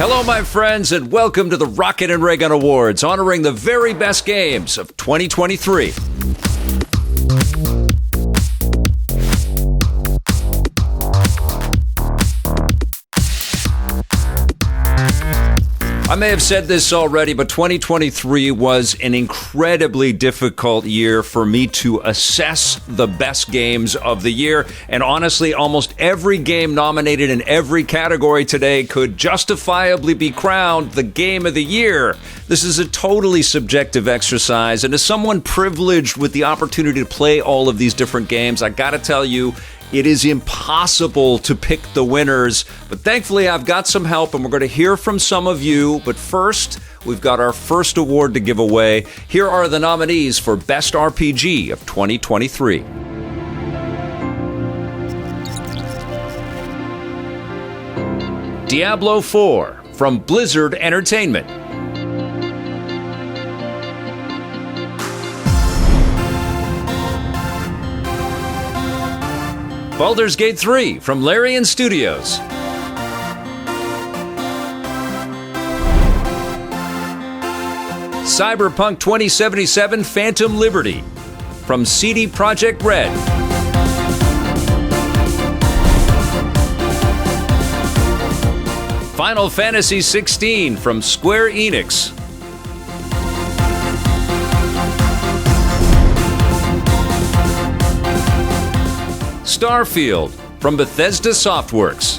Hello, my friends, and welcome to the Rocket Raygun Awards, honoring the very best games of 2023. I may have said this already, but 2023 was an incredibly difficult year for me to assess the best games of the year. And honestly, almost every game nominated in every category today could justifiably be crowned the game of the year. This is a totally subjective exercise, and as someone privileged with the opportunity to play all of these different games, I gotta tell you, it is impossible to pick the winners, but thankfully I've got some help and we're going to hear from some of you. But first, we've got our first award to give away. Here are the nominees for Best RPG of 2023. Diablo 4 from Blizzard Entertainment. Baldur's Gate 3 from Larian Studios. Cyberpunk 2077 Phantom Liberty from CD Projekt Red. Final Fantasy XVI from Square Enix. Starfield from Bethesda Softworks.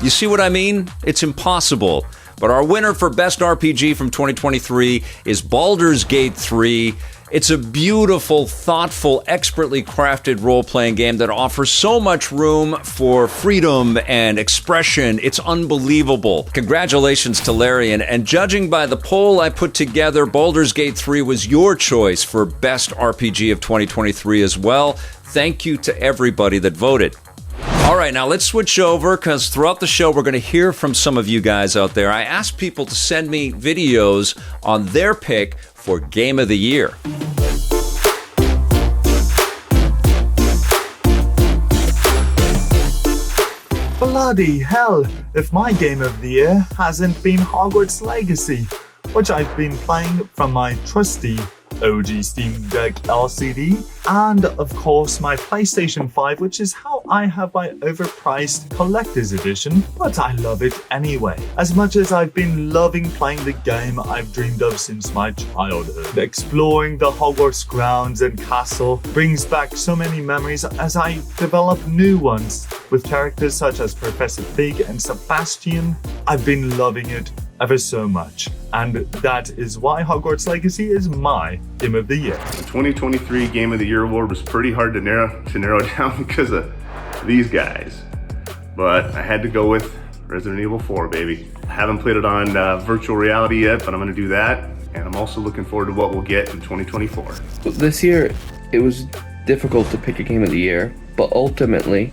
You see what I mean? It's impossible. But our winner for Best RPG from 2023 is Baldur's Gate 3. It's a beautiful, thoughtful, expertly crafted role-playing game that offers so much room for freedom and expression. It's unbelievable. Congratulations to Larian. And judging by the poll I put together, Baldur's Gate 3 was your choice for Best RPG of 2023 as well. Thank you to everybody that voted. All right, now let's switch over because throughout the show, we're going to hear from some of you guys out there. I asked people to send me videos on their pick for Game of the Year. Bloody hell, if my Game of the Year hasn't been Hogwarts Legacy, which I've been playing from my trusty OG Steam Deck LCD, and of course my PlayStation 5, which is how I have my overpriced collector's edition, but I love it anyway. As much as I've been loving playing the game I've dreamed of since my childhood, exploring the Hogwarts grounds and castle brings back so many memories as I develop new ones with characters such as Professor Fig and Sebastian. I've been loving it ever so much, and that is why Hogwarts Legacy is my Game of the Year. The 2023 Game of the Year award was pretty hard to narrow down because of these guys, but I had to go with Resident Evil 4, baby. I haven't played it on virtual reality yet, but I'm going to do that, and I'm also looking forward to what we'll get in 2024. This year, it was difficult to pick a Game of the Year, but ultimately,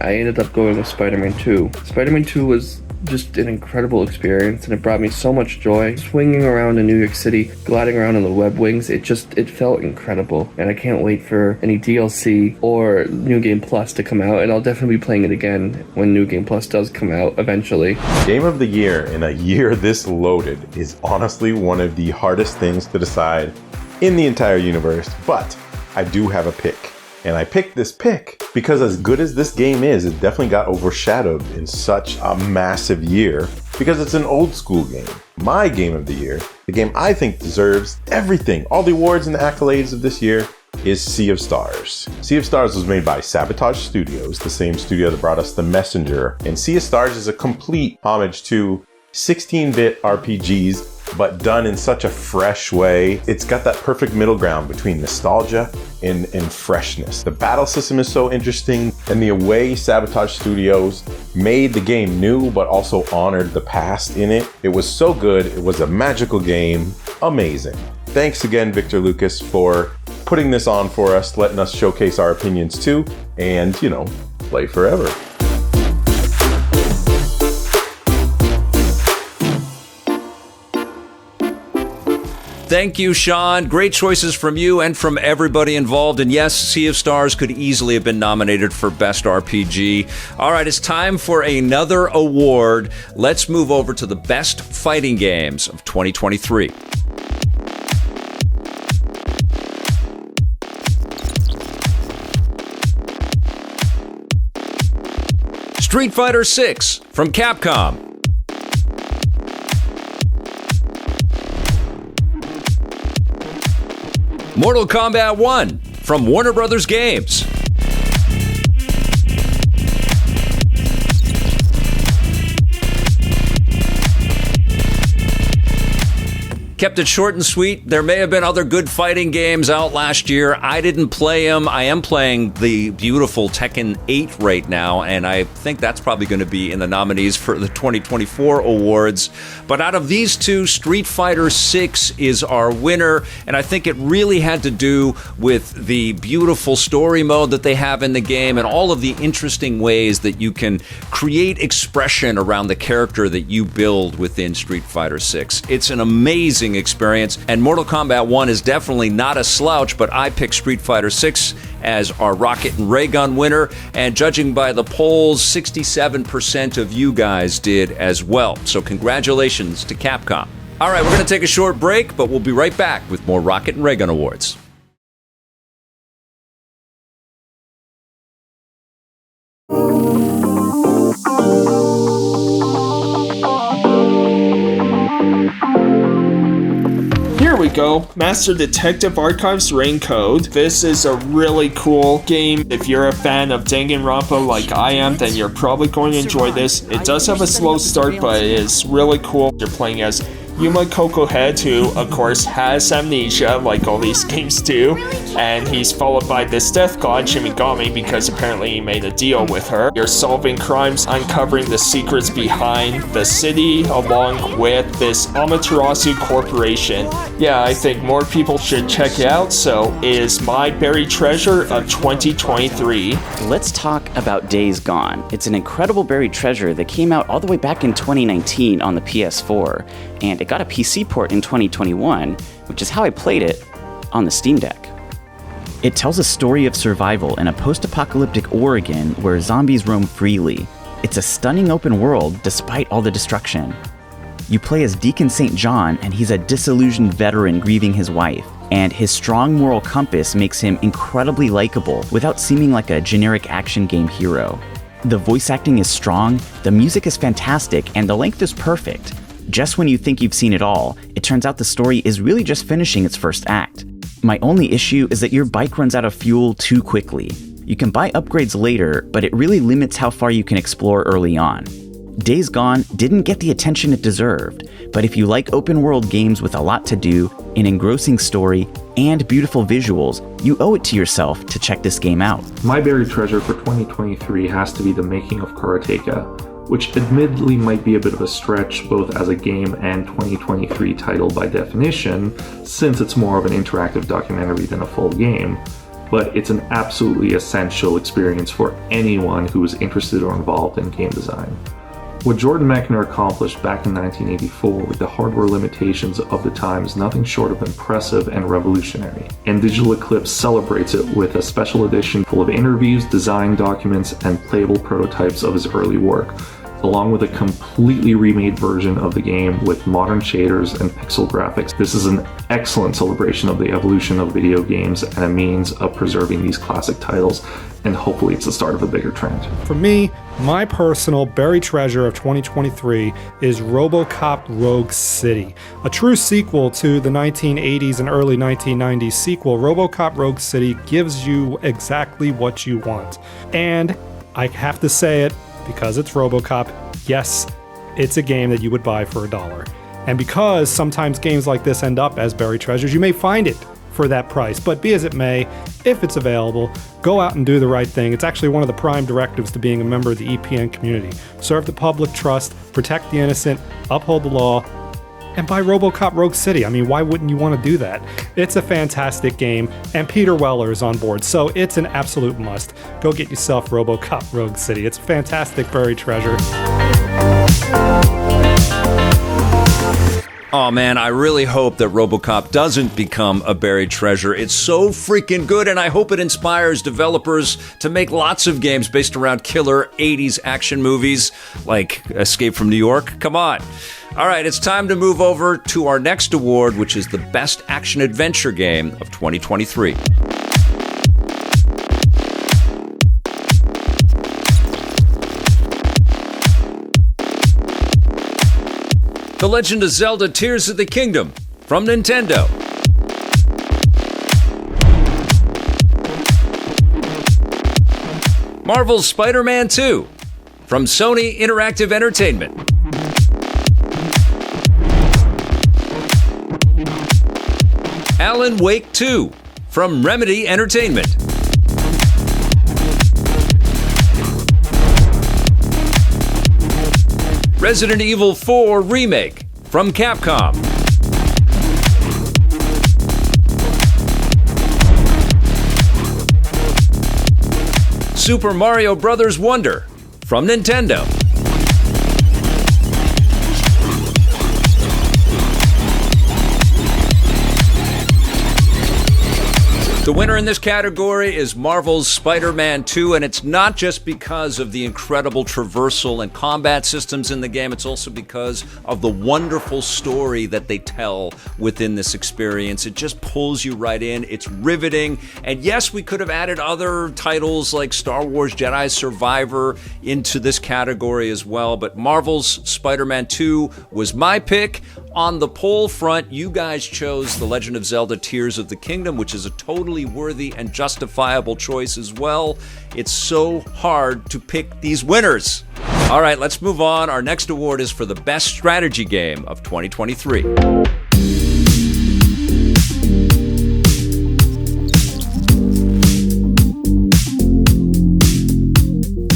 I ended up going with Spider-Man 2. Spider-Man 2 was just an incredible experience, and it brought me so much joy. Swinging around in New York City, gliding around on the web wings, it felt incredible, and I can't wait for any DLC or New Game Plus to come out, and I'll definitely be playing it again when New Game Plus does come out eventually. Game of the Year in a year this loaded is honestly one of the hardest things to decide in the entire universe, but I do have a pick. And I picked this pick because as good as this game is, it definitely got overshadowed in such a massive year because it's an old school game. My Game of the Year, the game I think deserves everything, all the awards and the accolades of this year, is Sea of Stars. Sea of Stars was made by Sabotage Studios, the same studio that brought us The Messenger. And Sea of Stars is a complete homage to 16-bit RPGs, but done in such a fresh way. It's got that perfect middle ground between nostalgia and freshness. The battle system is so interesting, and the way Sabotage Studios made the game new, but also honored the past in it. It was so good. It was a magical game. Amazing. Thanks again, Victor Lucas, for putting this on for us, letting us showcase our opinions too, and, play forever. Thank you, Sean. Great choices from you and from everybody involved. And yes, Sea of Stars could easily have been nominated for Best RPG. All right, it's time for another award. Let's move over to the Best Fighting Games of 2023. Street Fighter 6 from Capcom. Mortal Kombat 1 from Warner Brothers Games. Kept it short and sweet. There may have been other good fighting games out last year. I didn't play them. I am playing the beautiful Tekken 8 right now, and I think that's probably going to be in the nominees for the 2024 awards. But out of these two, Street Fighter 6 is our winner, and I think it really had to do with the beautiful story mode that they have in the game and all of the interesting ways that you can create expression around the character that you build within Street Fighter 6. It's an amazing experience, and Mortal Kombat 1 is definitely not a slouch, but I picked Street Fighter 6 as our Rocket and Raygun winner, and judging by the polls, 67% of you guys did as well. So congratulations to Capcom. All right, we're going to take a short break, but we'll be right back with more Rocket and Raygun Awards. Here we go, Master Detective Archives Rain Code. This is a really cool game. If you're a fan of Danganronpa like I am, then you're probably going to enjoy this. It does have a slow start, but it is really cool. You're playing as Yuma Kokohead, who, of course, has amnesia, like all these games do, and he's followed by this death god, Shimigami, because apparently he made a deal with her. You're solving crimes, uncovering the secrets behind the city, along with this Amaterasu Corporation. Yeah, I think more people should check it out, so it is my buried treasure of 2023. Let's talk about Days Gone. It's an incredible buried treasure that came out all the way back in 2019 on the PS4, and it got a PC port in 2021, which is how I played it on the Steam Deck. It tells a story of survival in a post-apocalyptic Oregon where zombies roam freely. It's a stunning open world despite all the destruction. You play as Deacon St. John, and he's a disillusioned veteran grieving his wife, and his strong moral compass makes him incredibly likable without seeming like a generic action game hero. The voice acting is strong, the music is fantastic, and the length is perfect. Just when you think you've seen it all, it turns out the story is really just finishing its first act. My only issue is that your bike runs out of fuel too quickly. You can buy upgrades later, but it really limits how far you can explore early on. Days Gone didn't get the attention it deserved, but if you like open world games with a lot to do, an engrossing story, and beautiful visuals, you owe it to yourself to check this game out. My buried treasure for 2023 has to be The Making of Karateka, which admittedly might be a bit of a stretch both as a game and 2023 title by definition, since it's more of an interactive documentary than a full game, but it's an absolutely essential experience for anyone who is interested or involved in game design. What Jordan Mechner accomplished back in 1984 with the hardware limitations of the time is nothing short of impressive and revolutionary, and Digital Eclipse celebrates it with a special edition full of interviews, design documents, and playable prototypes of his early work, along with a completely remade version of the game with modern shaders and pixel graphics. This is an excellent celebration of the evolution of video games and a means of preserving these classic titles, and hopefully it's the start of a bigger trend. For me, my personal buried treasure of 2023 is RoboCop Rogue City. A true sequel to the 1980s and early 1990s sequel, RoboCop Rogue City gives you exactly what you want. And I have to say it, because it's RoboCop, yes, it's a game that you would buy for $1. And because sometimes games like this end up as buried treasures, you may find it for that price. But be as it may, if it's available, go out and do the right thing. It's actually one of the prime directives to being a member of the EPN community. Serve the public trust, protect the innocent, uphold the law, and buy RoboCop Rogue City. I mean, why wouldn't you want to do that? It's a fantastic game, and Peter Weller is on board, so it's an absolute must. Go get yourself RoboCop Rogue City. It's a fantastic buried treasure. Oh man, I really hope that RoboCop doesn't become a buried treasure. It's so freaking good, and I hope it inspires developers to make lots of games based around killer 80s action movies like Escape from New York. Come on. All right, it's time to move over to our next award, which is the Best Action Adventure Game of 2023. The Legend of Zelda Tears of the Kingdom from Nintendo. Marvel's Spider-Man 2 from Sony Interactive Entertainment. Alan Wake 2 from Remedy Entertainment. Resident Evil 4 Remake from Capcom. Super Mario Bros. Wonder from Nintendo. The winner in this category is Marvel's Spider-Man 2, and it's not just because of the incredible traversal and combat systems in the game, it's also because of the wonderful story that they tell within this experience. It just pulls you right in, it's riveting, and yes, we could have added other titles like Star Wars Jedi Survivor into this category as well, but Marvel's Spider-Man 2 was my pick. On the poll front, you guys chose The Legend of Zelda Tears of the Kingdom, which is a totally worthy and justifiable choice as well. It's so hard to pick these winners. All right, let's move on. Our next award is for the Best Strategy Game of 2023.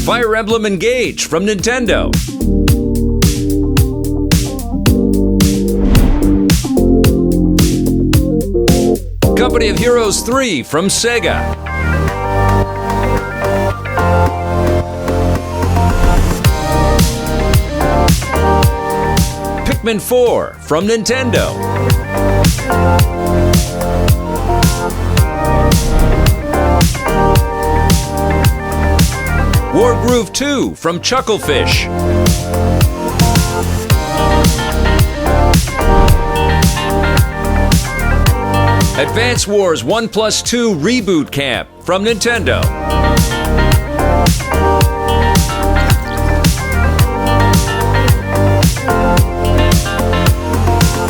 Fire Emblem Engage from Nintendo. Company of Heroes 3 from Sega. Pikmin 4 from Nintendo. Wargroove 2 from Chucklefish. Advance Wars 1+2 Reboot Camp from Nintendo.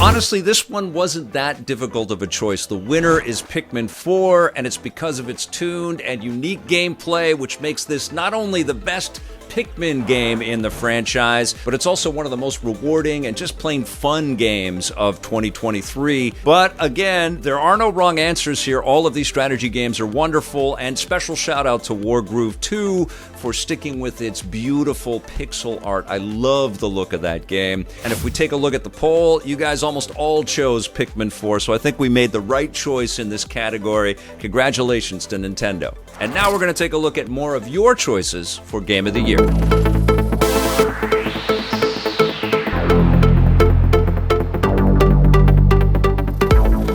Honestly, this one wasn't that difficult of a choice. The winner is Pikmin 4, and it's because of its tuned and unique gameplay, which makes this not only the best Pikmin game in the franchise, but it's also one of the most rewarding and just plain fun games of 2023. But again, there are no wrong answers here. All of these strategy games are wonderful, and special shout out to Wargroove 2 for sticking with its beautiful pixel art. I love the look of that game. And if we take a look at the poll, you guys almost all chose Pikmin 4, so I think we made the right choice in this category. Congratulations to Nintendo. And now we're going to take a look at more of your choices for Game of the Year.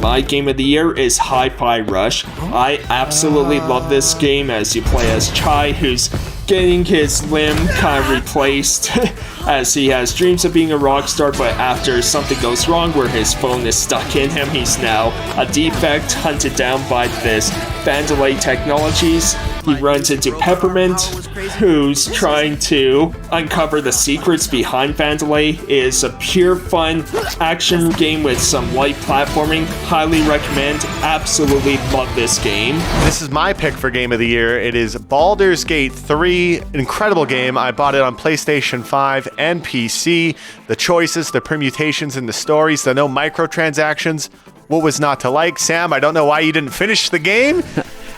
My Game of the Year is Hi-Fi Rush. I absolutely love this game as you play as Chai, who's getting his limb kind of replaced as he has dreams of being a rock star, but after something goes wrong where his phone is stuck in him, he's now a defect hunted down by this Vandalay Technologies. He runs into Peppermint, who's trying to uncover the secrets behind Vandalay. It is a pure fun action game with some light platforming. Highly recommend. Absolutely love this game. This is my pick for Game of the Year. It is Baldur's Gate 3. Incredible game. I bought it on PlayStation 5 and PC. The choices, the permutations, and the stories, the no microtransactions. What was not to like? Sam, I don't know why you didn't finish the game.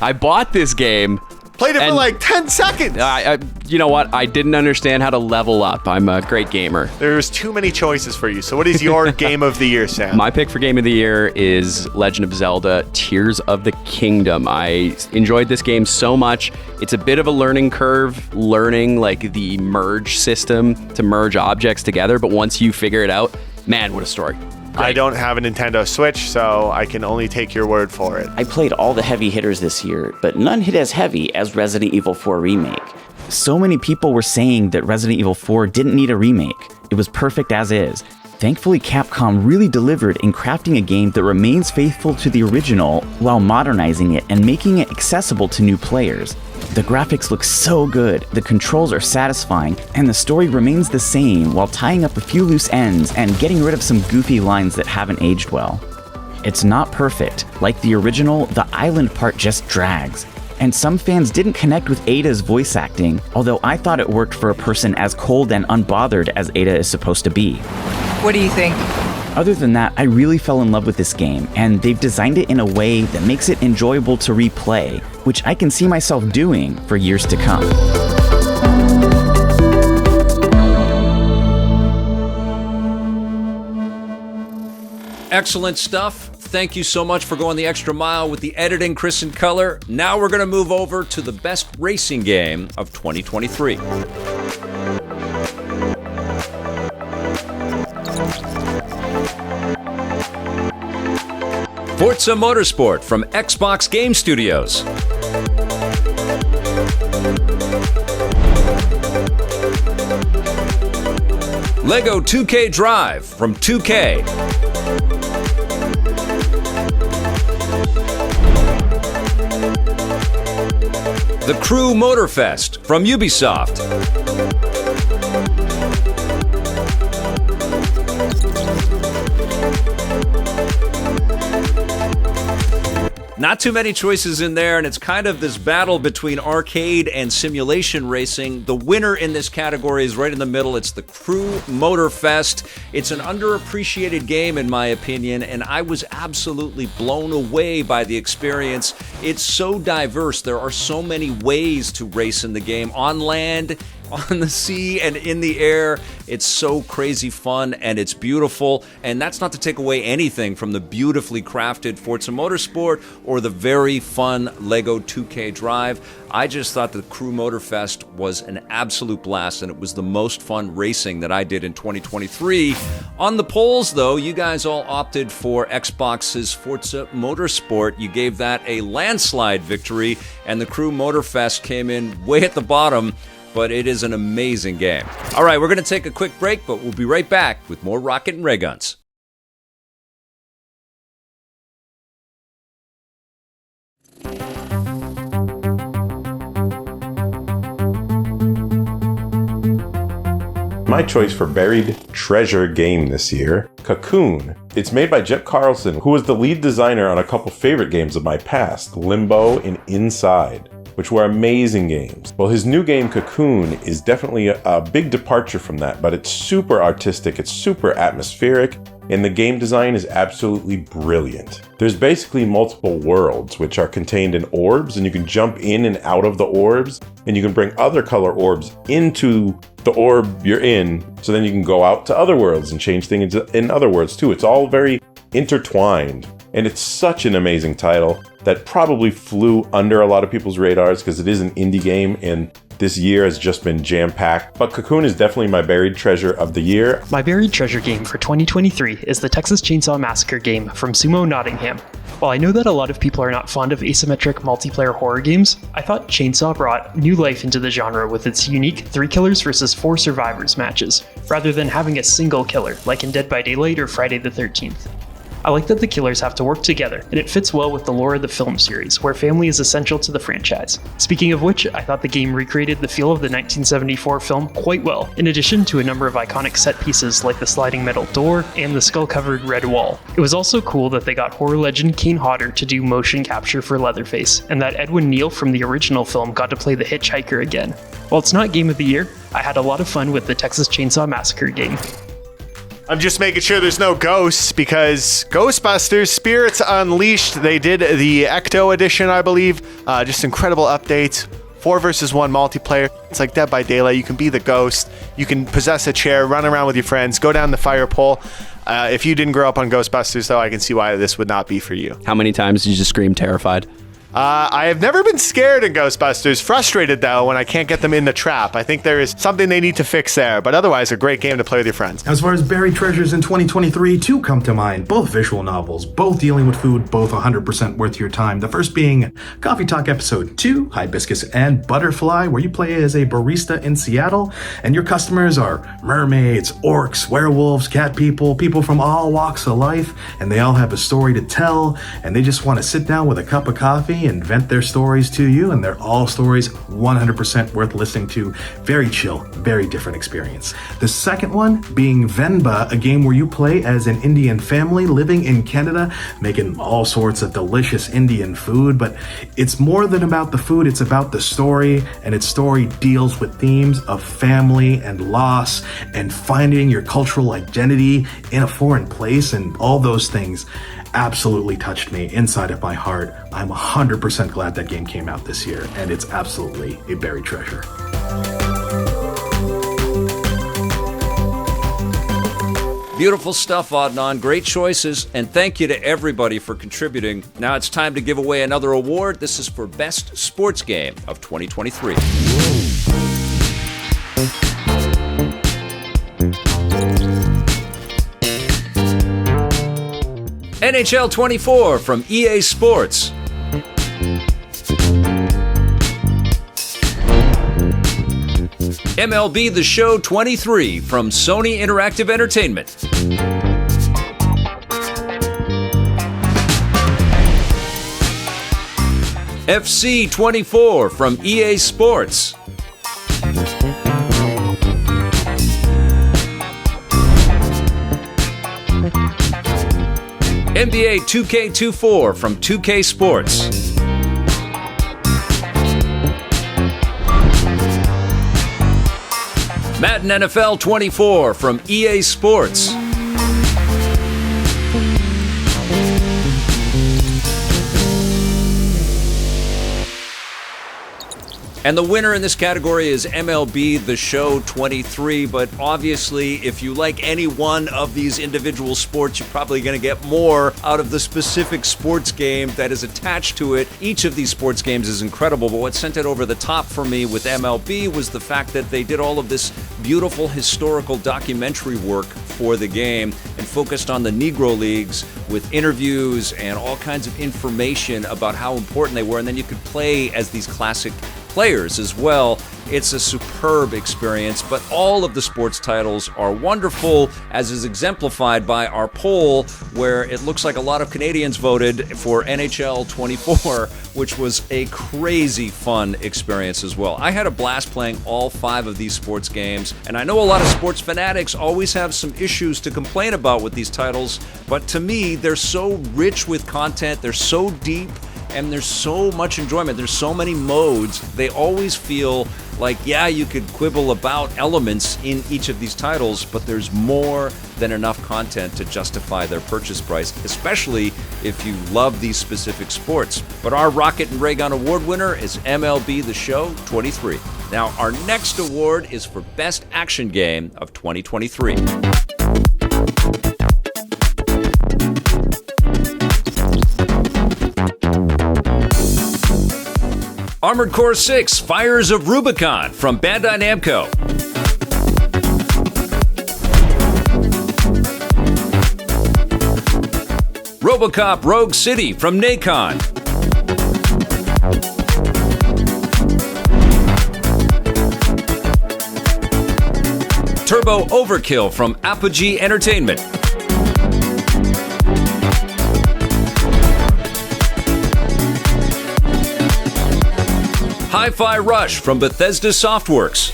I bought this game. Played it for like 10 seconds. You know what? I didn't understand how to level up. I'm a great gamer. There's too many choices for you. So what is your Game of the Year, Sam? My pick for Game of the Year is Legend of Zelda Tears of the Kingdom. I enjoyed this game so much. It's a bit of a learning curve, learning like the merge system to merge objects together. But once you figure it out, man, what a story. I don't have a Nintendo Switch, so I can only take your word for it. I played all the heavy hitters this year, but none hit as heavy as Resident Evil 4 Remake. So many people were saying that Resident Evil 4 didn't need a remake. It was perfect as is. Thankfully, Capcom really delivered in crafting a game that remains faithful to the original while modernizing it and making it accessible to new players. The graphics look so good, the controls are satisfying, and the story remains the same while tying up a few loose ends and getting rid of some goofy lines that haven't aged well. It's not perfect. Like the original, the island part just drags. And some fans didn't connect with Ada's voice acting, although I thought it worked for a person as cold and unbothered as Ada is supposed to be. What do you think? Other than that, I really fell in love with this game, and they've designed it in a way that makes it enjoyable to replay, which I can see myself doing for years to come. Excellent stuff. Thank you so much for going the extra mile with the editing, Chris and Color. Now we're going to move over to the best racing game of 2023. Forza Motorsport from Xbox Game Studios. Lego 2K Drive from 2K. The Crew Motorfest from Ubisoft. Not too many choices in there, and it's kind of this battle between arcade and simulation racing. The winner in this category is right in the middle. It's the Crew Motorfest. It's an underappreciated game, in my opinion, and I was absolutely blown away by the experience. It's so diverse. There are so many ways to race in the game, on land, on the sea, and in the air. It's so crazy fun, and it's beautiful. And that's not to take away anything from the beautifully crafted Forza Motorsport or the very fun Lego 2K Drive. I just thought the Crew Motorfest was an absolute blast, and it was the most fun racing that I did in 2023. On the polls, though, you guys all opted for Xbox's Forza Motorsport. You gave that a landslide victory, and the Crew Motorfest came in way at the bottom, but it is an amazing game. All right, we're going to take a quick break, but we'll be right back with more Rocket and Ray Guns. My choice for buried treasure game this year, Cocoon. It's made by Jeff Carlson, who was the lead designer on a couple favorite games of my past, Limbo and Inside, which were amazing games. Well, his new game, Cocoon, is definitely a big departure from that, but it's super artistic, it's super atmospheric, and the game design is absolutely brilliant. There's basically multiple worlds, which are contained in orbs, and you can jump in and out of the orbs, and you can bring other color orbs into the orb you're in, so then you can go out to other worlds and change things in other worlds too. It's all very intertwined, and it's such an amazing title that probably flew under a lot of people's radars because it is an indie game, and this year has just been jam-packed. But Cocoon is definitely my buried treasure of the year. My buried treasure game for 2023 is the Texas Chainsaw Massacre game from Sumo Nottingham. While I know that a lot of people are not fond of asymmetric multiplayer horror games, I thought Chainsaw brought new life into the genre with its unique 3 killers versus 4 survivors matches, rather than having a single killer like in Dead by Daylight or Friday the 13th. I like that the killers have to work together, and it fits well with the lore of the film series, where family is essential to the franchise. Speaking of which, I thought the game recreated the feel of the 1974 film quite well, in addition to a number of iconic set pieces like the sliding metal door and the skull-covered red wall. It was also cool that they got horror legend Kane Hodder to do motion capture for Leatherface, and that Edwin Neal from the original film got to play the hitchhiker again. While it's not Game of the Year, I had a lot of fun with the Texas Chainsaw Massacre game. I'm just making sure there's no ghosts, because Ghostbusters Spirits Unleashed, they did the Ecto edition, I believe. Just incredible updates. 4 versus 1 multiplayer. It's like Dead by Daylight. You can be the ghost. You can possess a chair, run around with your friends, go down the fire pole. If you didn't grow up on Ghostbusters, though, I can see why this would not be for you. How many times did you just scream terrified? I have never been scared in Ghostbusters. Frustrated, though, when I can't get them in the trap. I think there is something they need to fix there, but otherwise a great game to play with your friends. As far as buried treasures in 2023, two come to mind. Both visual novels, both dealing with food, both 100% worth your time. The first being Coffee Talk Episode 2, Hibiscus and Butterfly, where you play as a barista in Seattle, and your customers are mermaids, orcs, werewolves, cat people, people from all walks of life, and they all have a story to tell, and they just want to sit down with a cup of coffee and vent their stories to you, and they're all stories 100% worth listening to. Very chill, very different experience. The second one being Venba, a game where you play as an Indian family living in Canada, making all sorts of delicious Indian food, but it's more than about the food, it's about the story, and its story deals with themes of family and loss and finding your cultural identity in a foreign place, and all those things absolutely touched me inside of my heart. I'm 100% glad that game came out this year, and it's absolutely a buried treasure. Beautiful stuff, Adnan. Great choices, and thank you to everybody for contributing. Now it's time to give away another award. This is for Best Sports Game of 2023. NHL 24 from EA Sports. MLB The Show 23 from Sony Interactive Entertainment. FC 24 from EA Sports. NBA 2K24 from 2K Sports. Madden NFL 24 from EA Sports. And the winner in this category is MLB The Show 23, but obviously if you like any one of these individual sports, you're probably going to get more out of the specific sports game that is attached to it. Each of these sports games is incredible, but what sent it over the top for me with MLB was the fact that they did all of this beautiful historical documentary work for the game and focused on the Negro Leagues with interviews and all kinds of information about how important they were, and then you could play as these classic players as well. It's a superb experience, but all of the sports titles are wonderful, as is exemplified by our poll, where it looks like a lot of Canadians voted for NHL 24, which was a crazy fun experience as well. I had a blast playing all 5 of these sports games, and I know a lot of sports fanatics always have some issues to complain about with these titles, but to me, they're so rich with content, they're so deep, and there's so much enjoyment. There's so many modes. They always feel like, yeah, you could quibble about elements in each of these titles, but there's more than enough content to justify their purchase price, especially if you love these specific sports. But our Rocket and Raygun Award winner is MLB The Show 23. Now, our next award is for Best Action Game of 2023. Armored Core 6 Fires of Rubicon from Bandai Namco. RoboCop Rogue City from Nacon. Turbo Overkill from Apogee Entertainment. Hi-Fi Rush from Bethesda Softworks.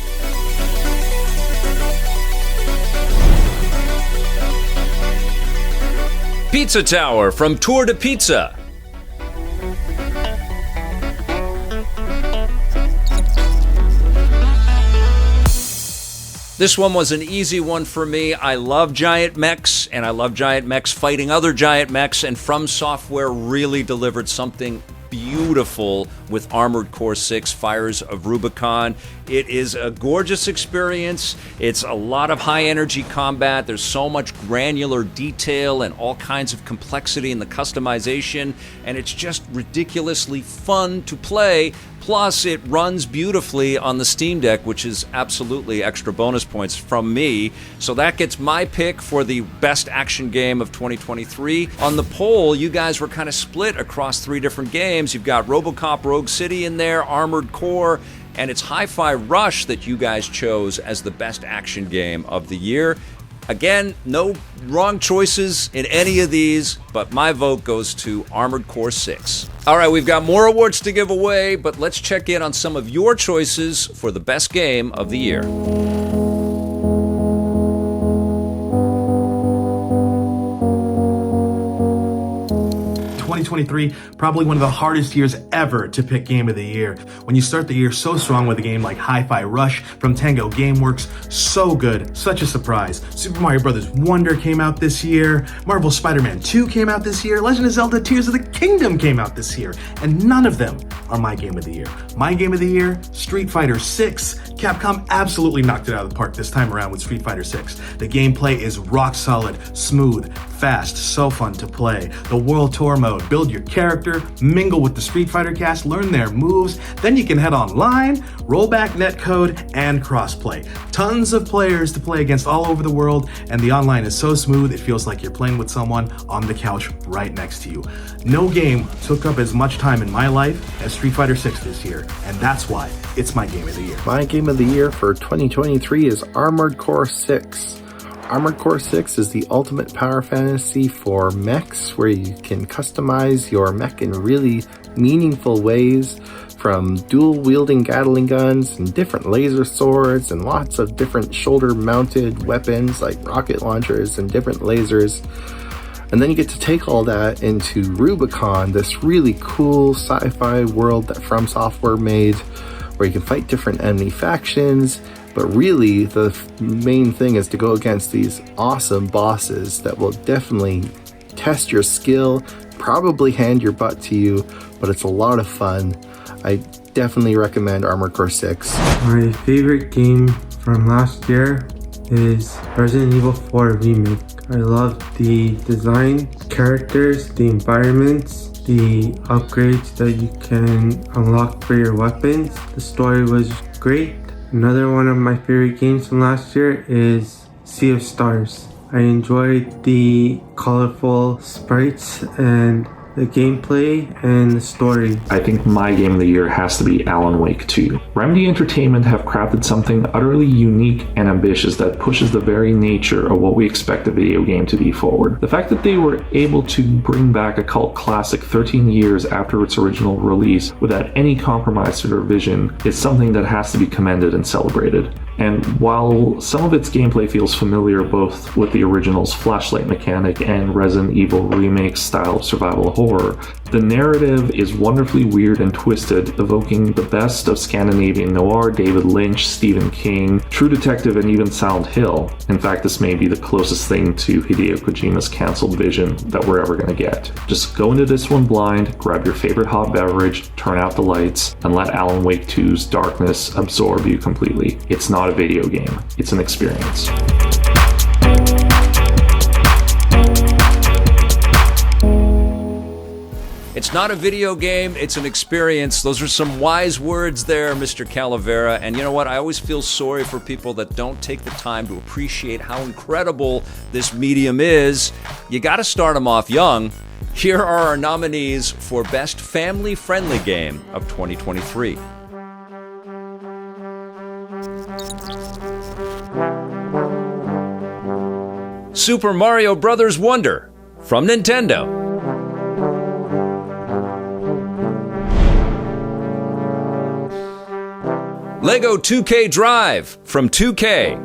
Pizza Tower from Tour de Pizza. This one was an easy one for me. I love giant mechs, and I love giant mechs fighting other giant mechs, and From Software really delivered something beautiful with Armored Core 6 Fires of Rubicon. It is a gorgeous experience. It's a lot of high-energy combat. There's so much granular detail and all kinds of complexity in the customization, and it's just ridiculously fun to play. Plus, it runs beautifully on the Steam Deck, which is absolutely extra bonus points from me. So that gets my pick for the best action game of 2023. On the poll, you guys were kind of split across 3 different games. You've got RoboCop Rogue City in there, Armored Core, and it's Hi-Fi Rush that you guys chose as the best action game of the year. Again, no wrong choices in any of these, but my vote goes to Armored Core 6. All right, we've got more awards to give away, but let's check in on some of your choices for the best game of the year. 2023, probably one of the hardest years ever to pick Game of the Year. When you start the year so strong with a game like Hi-Fi Rush from Tango Gameworks, so good, such a surprise. Super Mario Bros. Wonder came out this year, Marvel Spider-Man 2 came out this year, Legend of Zelda Tears of the Kingdom came out this year, and none of them are my Game of the Year. My Game of the Year, Street Fighter 6. Capcom absolutely knocked it out of the park this time around with Street Fighter 6. The gameplay is rock solid, smooth, fast, so fun to play. The World Tour mode, build your character, mingle with the Street Fighter cast, learn their moves, then you can head online, roll back netcode, and crossplay. Tons of players to play against all over the world, and the online is so smooth it feels like you're playing with someone on the couch right next to you. No game took up as much time in my life as Street Fighter 6 this year, and that's why it's my Game of the Year. My Game of the Year for 2023 is Armored Core 6. Armored Core 6 is the ultimate power fantasy for mechs, where you can customize your mech in really meaningful ways, from dual-wielding Gatling guns and different laser swords and lots of different shoulder-mounted weapons like rocket launchers and different lasers. And then you get to take all that into Rubicon, this really cool sci-fi world that From Software made, where you can fight different enemy factions. But really, the main thing is to go against these awesome bosses that will definitely test your skill, probably hand your butt to you, but it's a lot of fun. I definitely recommend Armored Core 6. My favorite game from last year is Resident Evil 4 Remake. I love the design, characters, the environments, the upgrades that you can unlock for your weapons. The story was great. Another one of my favorite games from last year is Sea of Stars. I enjoyed the colorful sprites and the gameplay and the story. I think my game of the year has to be Alan Wake 2. Remedy Entertainment have crafted something utterly unique and ambitious that pushes the very nature of what we expect a video game to be forward. The fact that they were able to bring back a cult classic 13 years after its original release without any compromise to their vision is something that has to be commended and celebrated. And while some of its gameplay feels familiar both with the original's flashlight mechanic and Resident Evil Remake style of survival horror, the narrative is wonderfully weird and twisted, evoking the best of Scandinavian noir, David Lynch, Stephen King, True Detective, and even Silent Hill. In fact, this may be the closest thing to Hideo Kojima's canceled vision that we're ever going to get. Just go into this one blind, grab your favorite hot beverage, turn out the lights, and let Alan Wake 2's darkness absorb you completely. It's not a video game, it's an experience. It's not a video game, it's an experience. Those are some wise words there, Mr. Calavera. And you know what? I always feel sorry for people that don't take the time to appreciate how incredible this medium is. You gotta start them off young. Here are our nominees for Best Family-Friendly Game of 2023. Super Mario Bros. Wonder from Nintendo. Lego 2K Drive from 2K.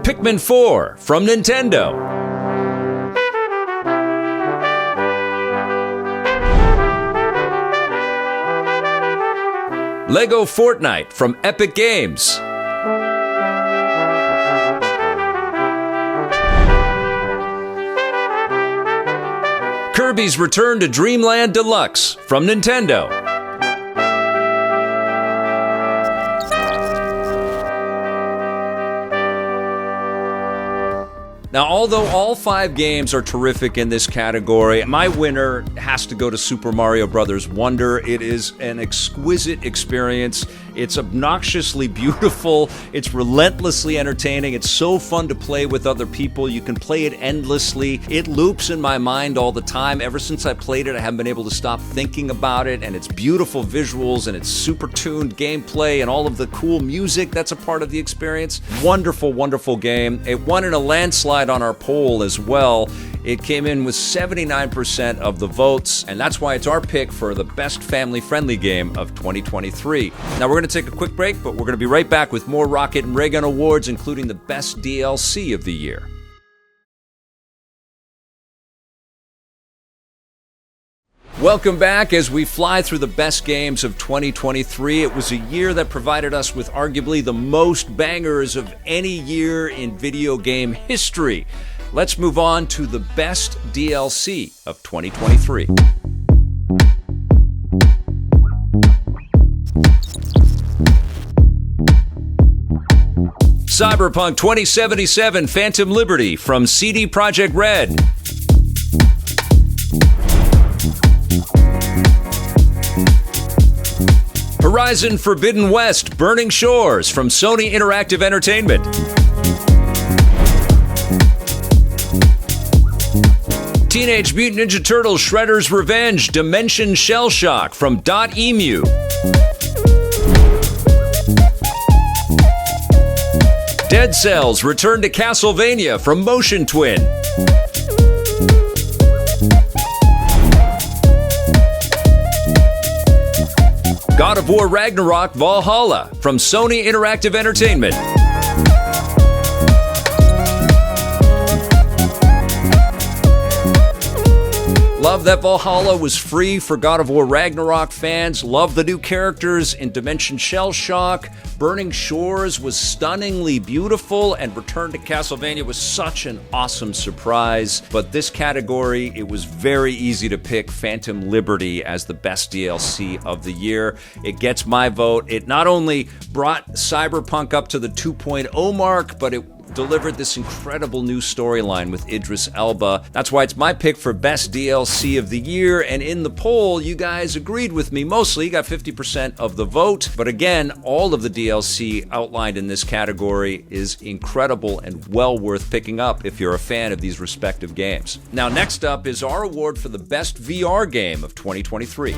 Pikmin 4 from Nintendo. Lego Fortnite from Epic Games. Kirby's Return to Dreamland Deluxe from Nintendo. Now, although all 5 games are terrific in this category, my winner has to go to Super Mario Bros. Wonder. It is an exquisite experience. It's obnoxiously beautiful. It's relentlessly entertaining. It's so fun to play with other people. You can play it endlessly. It loops in my mind all the time. Ever since I played it, I haven't been able to stop thinking about it, and its beautiful visuals and its super tuned gameplay and all of the cool music that's a part of the experience. Wonderful, wonderful game. It won in a landslide on our poll as well. It came in with 79% of the votes, and that's why it's our pick for the best family-friendly game of 2023. Now, we're going to take a quick break, but we're going to be right back with more Rocket and Raygun Awards, including the best DLC of the year. Welcome back as we fly through the best games of 2023. It was a year that provided us with arguably the most bangers of any year in video game history. Let's move on to the best DLC of 2023. Cyberpunk 2077 Phantom Liberty from CD Projekt Red. Horizon Forbidden West Burning Shores from Sony Interactive Entertainment. Teenage Mutant Ninja Turtles Shredder's Revenge Dimension Shell Shock from .emu. Dead Cells Return to Castlevania from Motion Twin. God of War Ragnarok Valhalla from Sony Interactive Entertainment. Love that Valhalla was free for God of War Ragnarok fans. Love the new characters in Dimension Shell Shock. Burning Shores was stunningly beautiful, and Return to Castlevania was such an awesome surprise. But this category, it was very easy to pick Phantom Liberty as the best DLC of the year. It gets my vote. It not only brought Cyberpunk up to the 2.0 mark, but it delivered this incredible new storyline with Idris Elba. That's why it's my pick for best DLC of the year, and in the poll, you guys agreed with me mostly. You got 50% of the vote, but again, all of the DLC outlined in this category is incredible and well worth picking up if you're a fan of these respective games. Now, next up is our award for the best VR game of 2023.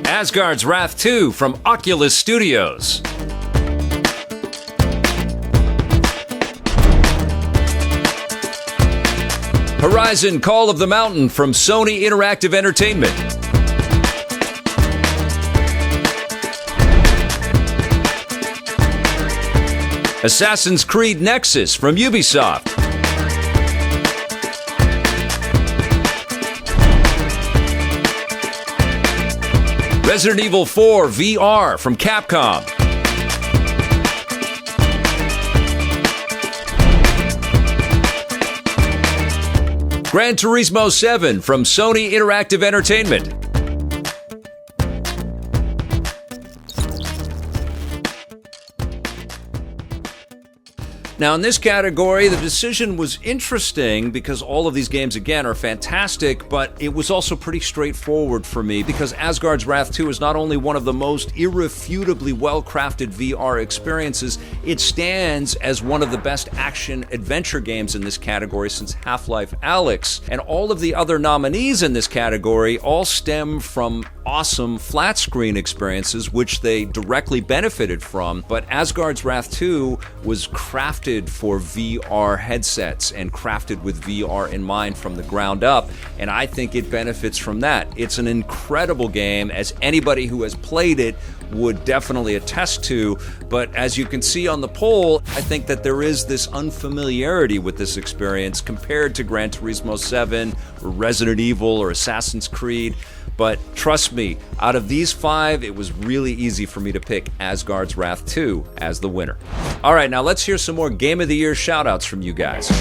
Asgard's Wrath 2 from Oculus Studios. Horizon Call of the Mountain from Sony Interactive Entertainment. Assassin's Creed Nexus from Ubisoft. Resident Evil 4 VR from Capcom. Gran Turismo 7 from Sony Interactive Entertainment. Now, in this category, the decision was interesting because all of these games, again, are fantastic, but it was also pretty straightforward for me because Asgard's Wrath 2 is not only one of the most irrefutably well-crafted VR experiences, it stands as one of the best action-adventure games in this category since Half-Life Alyx. And all of the other nominees in this category all stem from awesome flat-screen experiences, which they directly benefited from. But Asgard's Wrath 2 was crafted for VR headsets and crafted with VR in mind from the ground up, and I think it benefits from that. It's an incredible game, as anybody who has played it would definitely attest to, but as you can see on the poll, I think that there is this unfamiliarity with this experience compared to Gran Turismo 7 or Resident Evil or Assassin's Creed. But trust me, out of these 5, it was really easy for me to pick Asgard's Wrath 2 as the winner. All right, now let's hear some more Game of the Year shout-outs from you guys.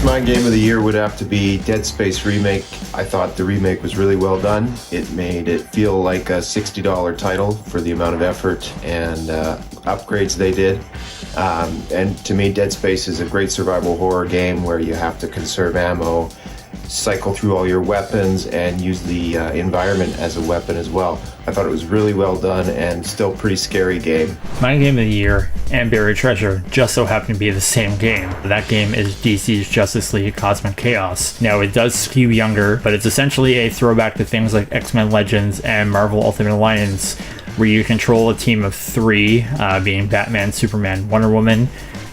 My game of the year would have to be Dead Space Remake. I thought the remake was really well done. It made it feel like a $60 title for the amount of effort and upgrades they did. And to me, Dead Space is a great survival horror game where you have to conserve ammo, cycle through all your weapons, and use the environment as a weapon as well. I thought it was really well done and still pretty scary game. My game of the year and Buried Treasure just so happen to be the same game. That game is DC's Justice League Cosmic Chaos. Now, it does skew younger, but it's essentially a throwback to things like X-Men Legends and Marvel Ultimate Alliance, where you control a team of 3, being Batman, Superman, Wonder Woman.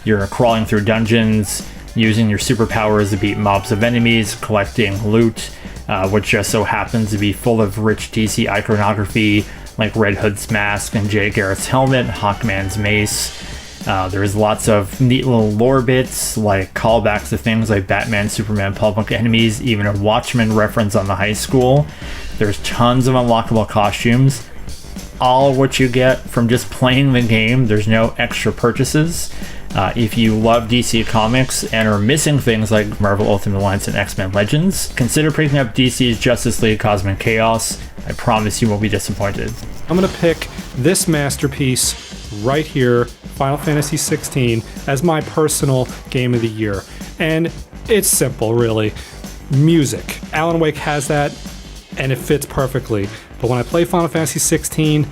You're crawling through dungeons, using your superpowers to beat mobs of enemies, collecting loot, which just so happens to be full of rich DC iconography like Red Hood's mask and Jay Garrett's helmet, Hawkman's mace. There's lots of neat little lore bits like callbacks to things like Batman, Superman, Public Enemies, even a Watchmen reference on the high school. There's tons of unlockable costumes, all of which you get from just playing the game. There's no extra purchases. If you love DC Comics and are missing things like Marvel Ultimate Alliance and X-Men Legends, consider picking up DC's Justice League Cosmic Chaos. I promise you won't be disappointed. I'm going to pick this masterpiece right here, Final Fantasy XVI, as my personal game of the year. And it's simple, really. Music. Alan Wake has that, and it fits perfectly. But when I play Final Fantasy XVI,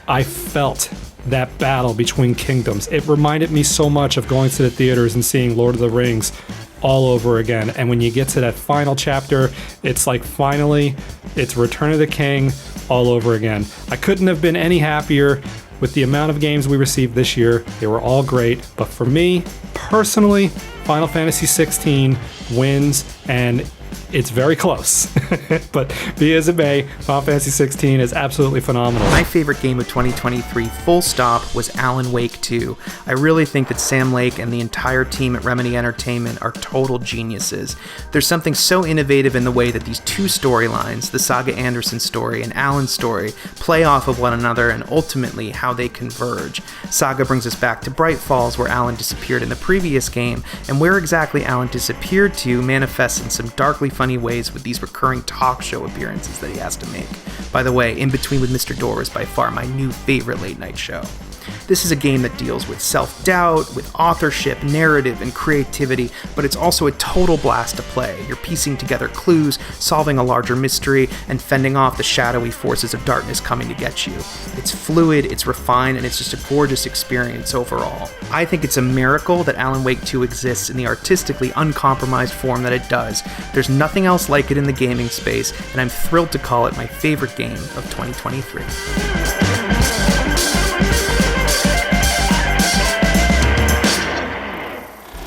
I felt that battle between kingdoms. It reminded me so much of going to the theaters and seeing Lord of the Rings all over again. And when you get to that final chapter, it's like finally, it's Return of the King all over again. I couldn't have been any happier with the amount of games we received this year. They were all great. But for me, personally, Final Fantasy XVI wins, and it's very close. But be as it may, Final Fantasy 16 is absolutely phenomenal. My favorite game of 2023, full stop, was Alan Wake 2. I really think that Sam Lake and the entire team at Remedy Entertainment are total geniuses. There's something so innovative in the way that these two storylines, the Saga Anderson story and Alan's story, play off of one another and ultimately how they converge. Saga brings us back to Bright Falls, where Alan disappeared in the previous game, and where exactly Alan disappeared to manifests in some darkly funny ways with these recurring talk show appearances that he has to make. By the way, In Between with Mr. Door is by far my new favorite late night show. This is a game that deals with self-doubt, with authorship, narrative, and creativity, but it's also a total blast to play. You're piecing together clues, solving a larger mystery, and fending off the shadowy forces of darkness coming to get you. It's fluid, it's refined, and it's just a gorgeous experience overall. I think it's a miracle that Alan Wake 2 exists in the artistically uncompromised form that it does. There's nothing else like it in the gaming space, and I'm thrilled to call it my favorite game of 2023.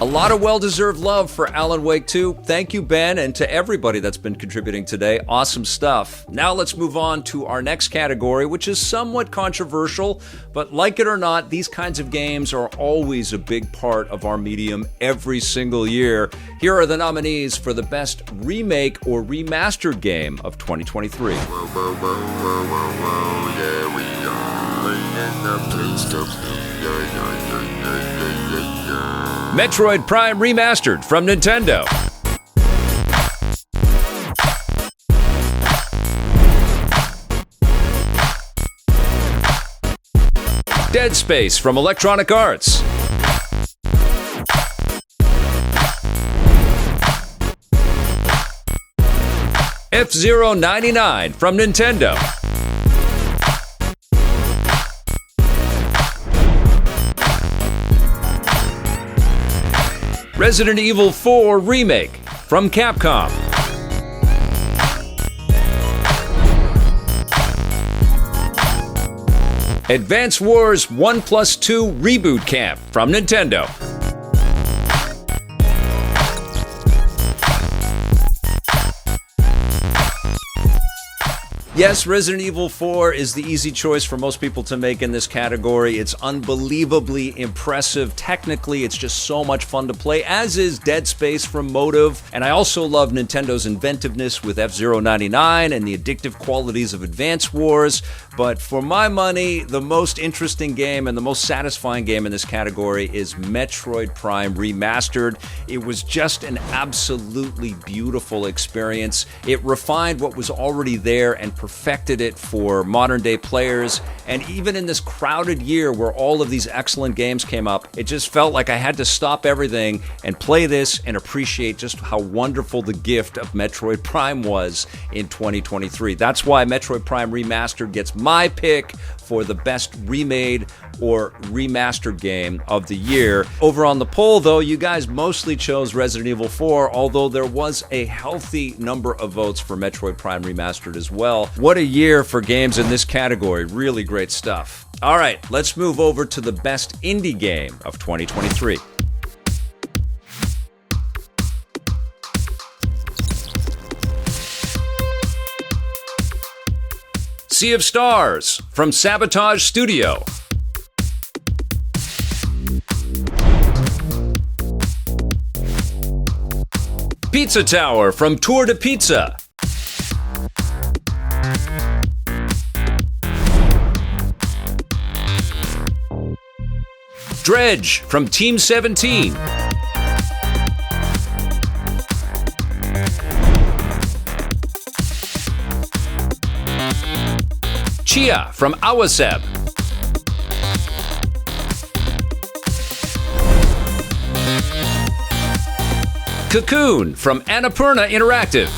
A lot of well-deserved love for Alan Wake 2. Thank you, Ben, and to everybody that's been contributing today. Awesome stuff. Now let's move on to our next category, which is somewhat controversial, but like it or not, these kinds of games are always a big part of our medium every single year. Here are the nominees for the best remake or remastered game of 2023. Metroid Prime Remastered from Nintendo. Dead Space from Electronic Arts. F-Zero 99 from Nintendo. Resident Evil 4 Remake from Capcom. Advance Wars 1+2 Reboot Camp from Nintendo. Yes, Resident Evil 4 is the easy choice for most people to make in this category. It's unbelievably impressive. Technically, it's just so much fun to play, as is Dead Space from Motive. And I also love Nintendo's inventiveness with F-Zero 99 and the addictive qualities of Advance Wars. But for my money, the most interesting game and the most satisfying game in this category is Metroid Prime Remastered. It was just an absolutely beautiful experience. It refined what was already there and perfected it for modern day players. And even in this crowded year where all of these excellent games came up, it just felt like I had to stop everything and play this and appreciate just how wonderful the gift of Metroid Prime was in 2023. That's why Metroid Prime Remastered gets my pick for the best remade or remastered game of the year. Over on the poll, though, you guys mostly chose Resident Evil 4, although there was a healthy number of votes for Metroid Prime Remastered as well. What a year for games in this category. Really great stuff. All right, let's move over to the best indie game of 2023. Sea of Stars from Sabotage Studio. Pizza Tower from Tour de Pizza. Dredge from Team 17. Chia from Awaseb. Cocoon from Annapurna Interactive.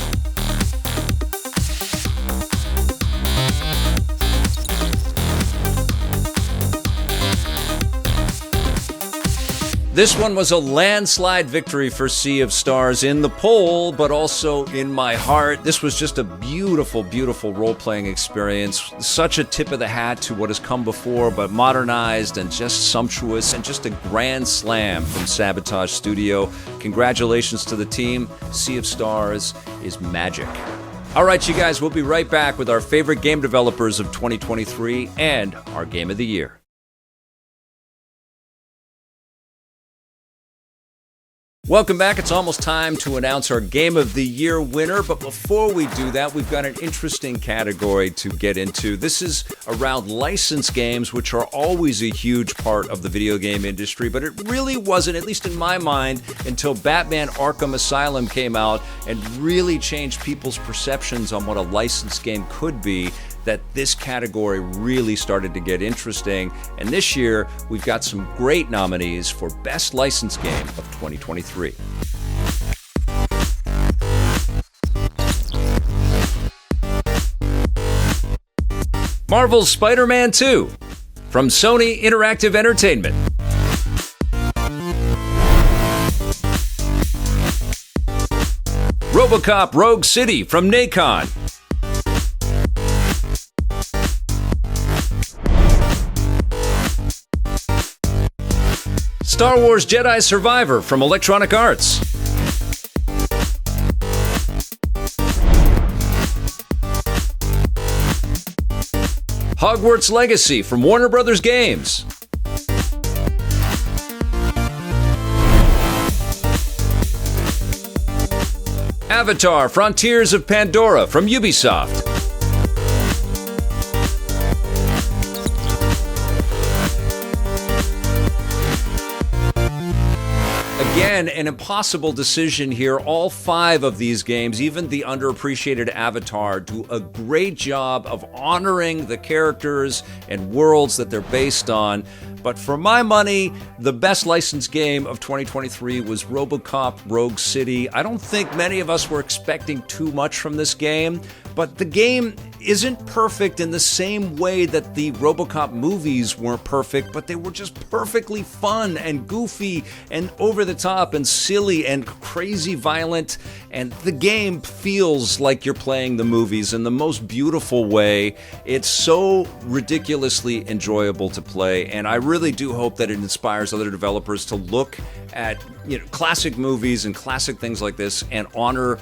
This one was a landslide victory for Sea of Stars in the poll, but also in my heart. This was just a beautiful, beautiful role-playing experience. Such a tip of the hat to what has come before, but modernized and just sumptuous and just a grand slam from Sabotage Studio. Congratulations to the team. Sea of Stars is magic. All right, you guys, we'll be right back with our favorite game developers of 2023 and our Game of the Year. Welcome back. It's almost time to announce our Game of the Year winner, but before we do that, we've got an interesting category to get into. This is around licensed games, which are always a huge part of the video game industry, but it really wasn't, at least in my mind, until Batman Arkham Asylum came out and really changed people's perceptions on what a licensed game could be, that this category really started to get interesting. And this year, we've got some great nominees for Best Licensed Game of 2023. Marvel's Spider-Man 2 from Sony Interactive Entertainment. RoboCop Rogue City from Nacon. Star Wars Jedi Survivor from Electronic Arts. Hogwarts Legacy from Warner Brothers Games. Avatar Frontiers of Pandora from Ubisoft. Again, an impossible decision here. All 5 of these games, even the underappreciated Avatar, do a great job of honoring the characters and worlds that they're based on. But for my money, the best licensed game of 2023 was RoboCop Rogue City. I don't think many of us were expecting too much from this game, but the game isn't perfect in the same way that the RoboCop movies weren't perfect, but they were just perfectly fun and goofy and over the top and silly and crazy violent. And the game feels like you're playing the movies in the most beautiful way. It's so ridiculously enjoyable to play, and I really do hope that it inspires other developers to look at classic movies and classic things like this and honor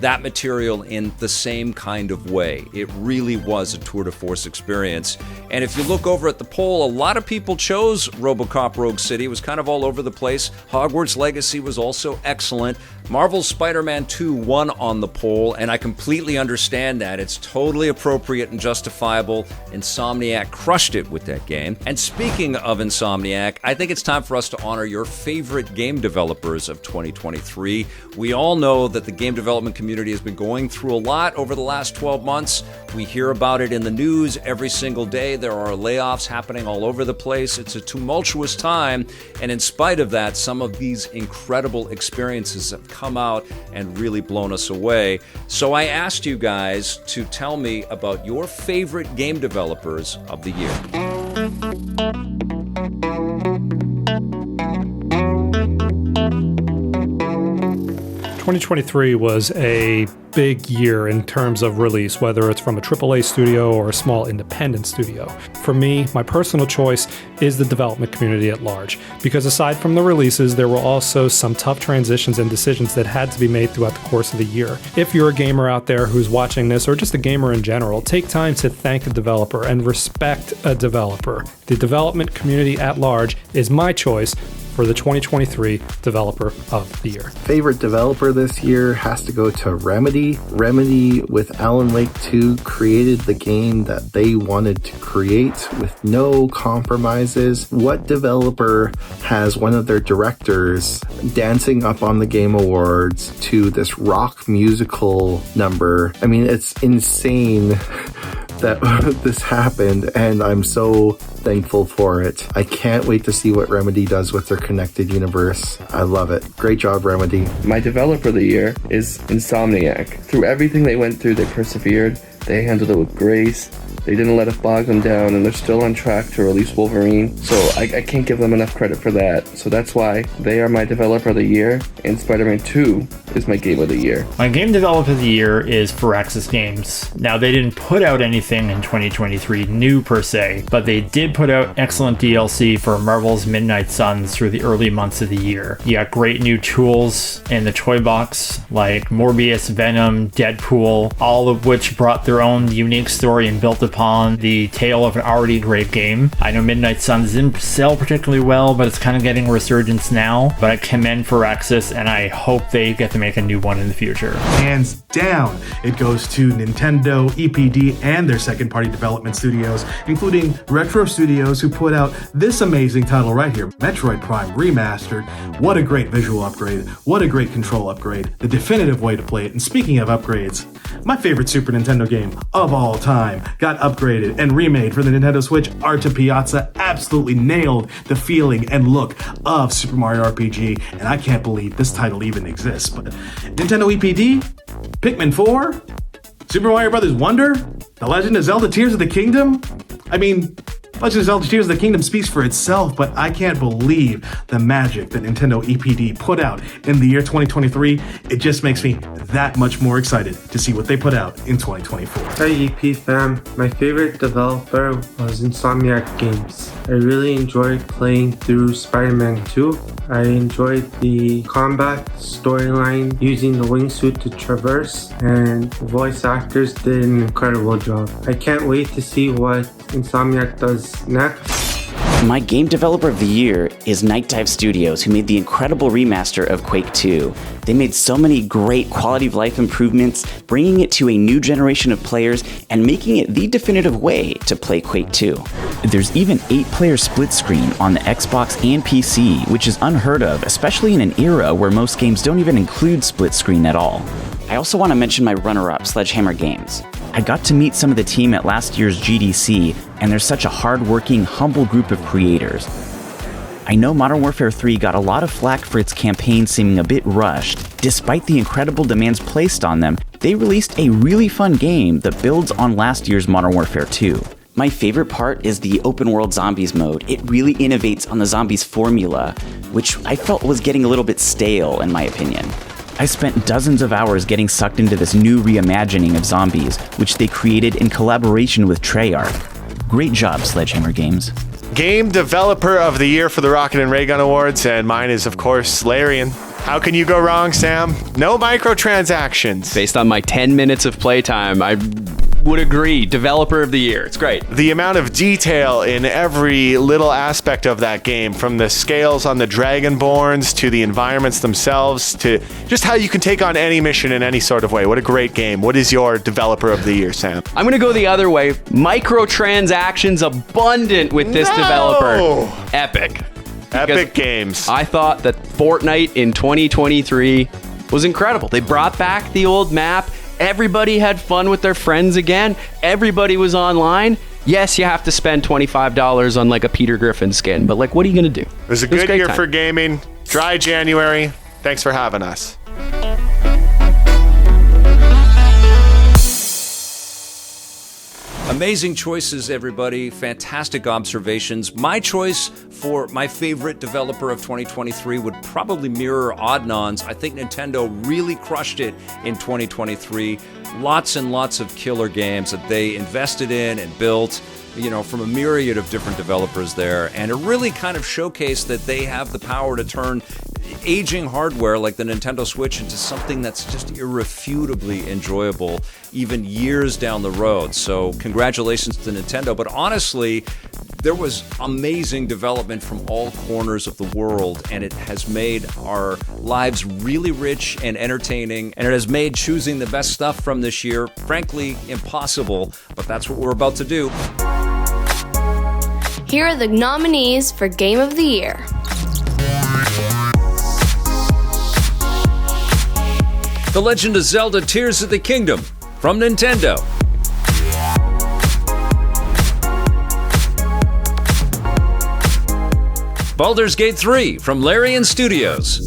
that material in the same kind of way. It really was a tour de force experience. And if you look over at the poll, a lot of people chose RoboCop Rogue City. It was kind of all over the place. Hogwarts Legacy was also excellent. Marvel's Spider-Man 2 won on the poll, and I completely understand that. It's totally appropriate and justifiable. Insomniac crushed it with that game. And speaking of Insomniac, I think it's time for us to honor your favorite game developers of 2023. We all know that the game development community has been going through a lot over the last 12 months. We hear about it in the news every single day. There are layoffs happening all over the place. It's a tumultuous time, and in spite of that, some of these incredible experiences have come out and really blown us away. So I asked you guys to tell me about your favorite game developers of the year. 2023 was a big year in terms of release, whether it's from a AAA studio or a small independent studio. For me, my personal choice is the development community at large, because aside from the releases, there were also some tough transitions and decisions that had to be made throughout the course of the year. If you're a gamer out there who's watching this, or just a gamer in general, take time to thank a developer and respect a developer. The development community at large is my choice for the 2023 Developer of the Year. Favorite developer this year has to go to Remedy. Remedy with Alan Wake 2 created the game that they wanted to create with no compromises. What developer has one of their directors dancing up on the Game Awards to this rock musical number? I mean, it's insane that this happened, and I'm so thankful for it. I can't wait to see what Remedy does with their connected universe. I love it. Great job, Remedy. My developer of the year is Insomniac. Through everything they went through, they persevered, they handled it with grace, they didn't let it bog them down, and they're still on track to release Wolverine. So I can't give them enough credit for that. So that's why they are my developer of the year, and Spider-Man 2 is my game of the year. My game developer of the year is Firaxis Games. Now, they didn't put out anything in 2023 new per se, but they did put out excellent DLC for Marvel's Midnight Suns through the early months of the year. You got great new tools in the toy box, like Morbius, Venom, Deadpool, all of which brought their own unique story and built upon the tale of an already great game. I know Midnight Suns didn't sell particularly well, but it's kind of getting a resurgence now. But I commend Firaxis, and I hope they get to make a new one in the future. Hands down, it goes to Nintendo, EPD, and their second-party development studios, including Retro Studios, who put out this amazing title right here, Metroid Prime Remastered. What a great visual upgrade. What a great control upgrade. The definitive way to play it. And speaking of upgrades, my favorite Super Nintendo game of all time got upgraded and remade for the Nintendo Switch. Arte Piazza absolutely nailed the feeling and look of Super Mario RPG, and I can't believe this title even exists. But Nintendo EPD, Pikmin 4, Super Mario Bros. Wonder, The Legend of Zelda Tears of the Kingdom. I mean, Legend of Zelda Tears of the Kingdom speaks for itself, but I can't believe the magic that Nintendo EPD put out in the year 2023. It just makes me that much more excited to see what they put out in 2024. Hi EP fam, my favorite developer was Insomniac Games. I really enjoyed playing through Spider-Man 2. I enjoyed the combat storyline, using the wingsuit to traverse, and voice actors did an incredible job. I can't wait to see what Insomniac does next. My game developer of the year is Night Dive Studios, who made the incredible remaster of Quake 2. They made so many great quality of life improvements, bringing it to a new generation of players and making it the definitive way to play Quake 2. There's even 8-player split screen on the Xbox and PC, which is unheard of, especially in an era where most games don't even include split screen at all. I also want to mention my runner-up, Sledgehammer Games. I got to meet some of the team at last year's GDC, and they're such a hard-working, humble group of creators. I know Modern Warfare 3 got a lot of flack for its campaign seeming a bit rushed. Despite the incredible demands placed on them, they released a really fun game that builds on last year's Modern Warfare 2. My favorite part is the open world zombies mode. It really innovates on the zombies formula, which I felt was getting a little bit stale in my opinion. I spent dozens of hours getting sucked into this new reimagining of zombies, which they created in collaboration with Treyarch. Great job, Sledgehammer Games. Game Developer of the Year for the Rocket and Raygun Awards, and mine is, of course, Larian. How can you go wrong, Sam? No microtransactions. Based on my 10 minutes of playtime, I would agree. Developer of the year. It's great. The amount of detail in every little aspect of that game, from the scales on the Dragonborns to the environments themselves to just how you can take on any mission in any sort of way. What a great game. What is your developer of the year, Sam? I'm going to go the other way. Microtransactions abundant with this developer. Epic. Epic Games. I thought that Fortnite in 2023 was incredible. They brought back the old map. Everybody had fun with their friends again. Everybody was online. Yes, you have to spend $25 on like a Peter Griffin skin, but like, what are you going to do? It was a good year for gaming. Dry January. Thanks for having us. Amazing choices, everybody. Fantastic observations. My choice for my favorite developer of 2023 would probably mirror Adnan's. I think Nintendo really crushed it in 2023. Lots and lots of killer games that they invested in and built, you know, from a myriad of different developers there. And it really kind of showcased that they have the power to turn aging hardware like the Nintendo Switch into something that's just irrefutably enjoyable even years down the road. So congratulations to Nintendo. But honestly, there was amazing development from all corners of the world, and it has made our lives really rich and entertaining, and it has made choosing the best stuff from this year, frankly, impossible. But that's what we're about to do. Here are the nominees for Game of the Year. The Legend of Zelda Tears of the Kingdom from Nintendo. Baldur's Gate 3 from Larian Studios.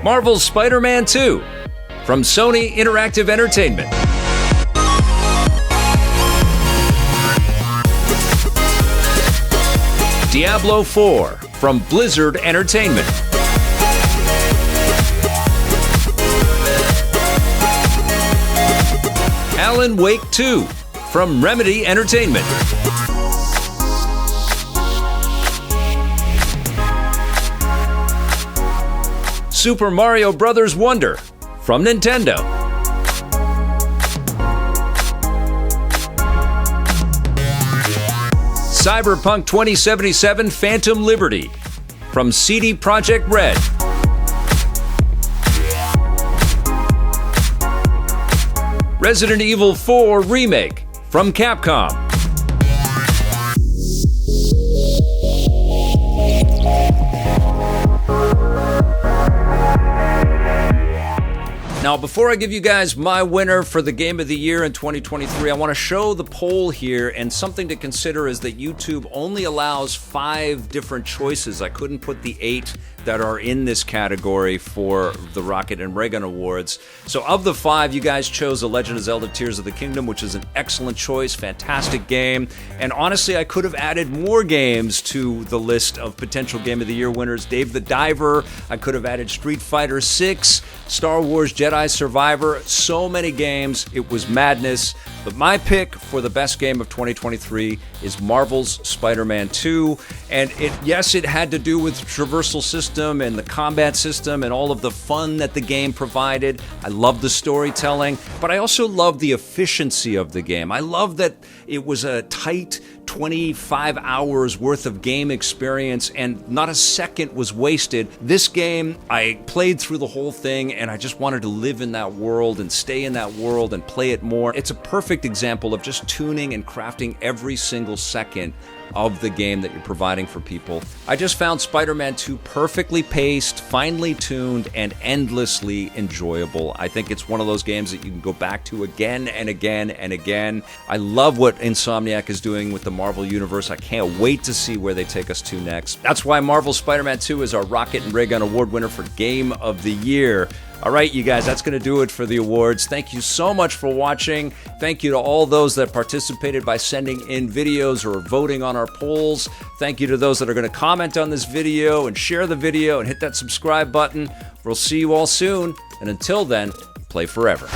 Marvel's Spider-Man 2 from Sony Interactive Entertainment. Diablo 4 from Blizzard Entertainment. Alan Wake 2 from Remedy Entertainment. Super Mario Bros. Wonder from Nintendo. Cyberpunk 2077 Phantom Liberty from CD Projekt Red. Resident Evil 4 Remake from Capcom. Now, before I give you guys my winner for the Game of the Year in 2023, I want to show the poll here, and something to consider is that YouTube only allows 5 different choices. I couldn't put the 8 that are in this category for the Rocket and Raygun Awards. So of the 5, you guys chose The Legend of Zelda Tears of the Kingdom, which is an excellent choice, fantastic game. And honestly, I could have added more games to the list of potential Game of the Year winners. Dave the Diver, I could have added Street Fighter 6, Star Wars Jedi Survivor, so many games. It was madness. But my pick for the best game of 2023 is Marvel's Spider-Man 2. And yes, it had to do with the traversal system and the combat system and all of the fun that the game provided. I love the storytelling, but I also love the efficiency of the game. I love that it was a tight 25 hours worth of game experience and not a second was wasted. This game, I played through the whole thing and I just wanted to live in that world and stay in that world and play it more. It's a perfect example of just tuning and crafting every single second of the game that you're providing for people. I just found Spider-Man 2 perfectly paced, finely tuned, and endlessly enjoyable. I think it's one of those games that you can go back to again and again and again. I love what Insomniac is doing with the Marvel Universe. I can't wait to see where they take us to next. That's why Marvel's Spider-Man 2 is our Rocket and Raygun Award winner for Game of the Year. All right, you guys, that's going to do it for the awards. Thank you so much for watching. Thank you to all those that participated by sending in videos or voting on our polls. Thank you to those that are going to comment on this video and share the video and hit that subscribe button. We'll see you all soon. And until then, play forever.